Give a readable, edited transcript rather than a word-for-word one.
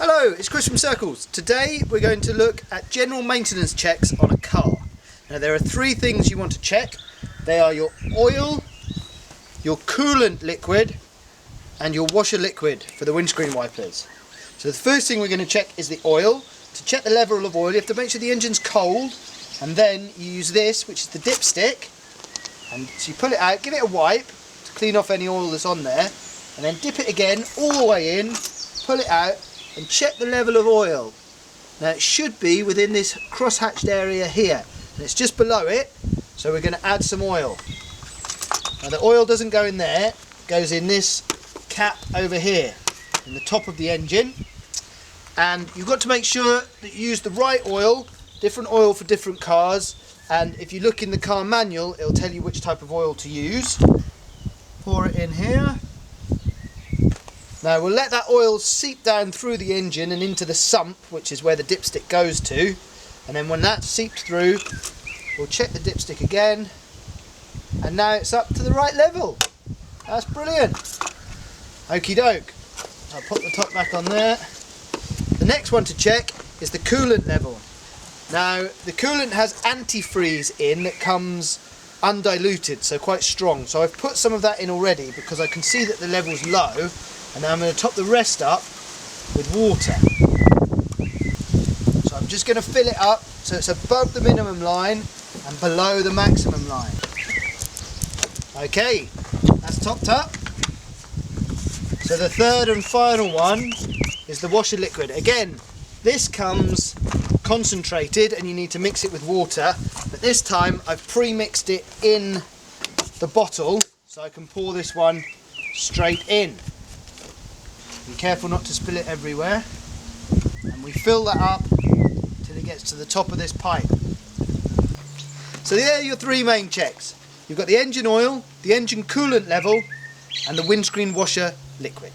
Hello, it's Chris from Circles. Today we're going to look at general maintenance checks on a car. Now there are three things you want to check. They are your oil, your coolant liquid and your washer liquid for the windscreen wipers. So the first thing we're going to check is the oil. To check the level of oil you have to make sure the engine's cold, and then you use this, which is the dipstick, and so you pull it out, give it a wipe to clean off any oil that's on there, and then dip it again all the way in, pull it out and check the level of oil. Now it should be within this cross-hatched area here, and it's just below it, so we're going to add some oil. Now the oil doesn't go in there, it goes in this cap over here in the top of the engine, and you've got to make sure that you use the right oil, different oil for different cars, and if you look in the car manual it'll tell you which type of oil to use. Pour it in here. Now we'll let that oil seep down through the engine and into the sump, which is where the dipstick goes to, and then when that's seeped through we'll check the dipstick again, and now it's up to the right level. That's brilliant. Okie doke. I'll put the top back on there. The next one to check is the coolant level. Now the coolant has antifreeze in that comes undiluted, so quite strong, so I've put some of that in already because I can see that the level's low. And now I'm going to top the rest up with water. So I'm just going to fill it up so it's above the minimum line and below the maximum line. Okay, that's topped up. So the third and final one is the washer liquid. Again, this comes concentrated and you need to mix it with water, but this time I've pre-mixed it in the bottle so I can pour this one straight in. Be careful not to spill it everywhere, and we fill that up till it gets to the top of this pipe. So there are your three main checks. You've got the engine oil, the engine coolant level and the windscreen washer liquid.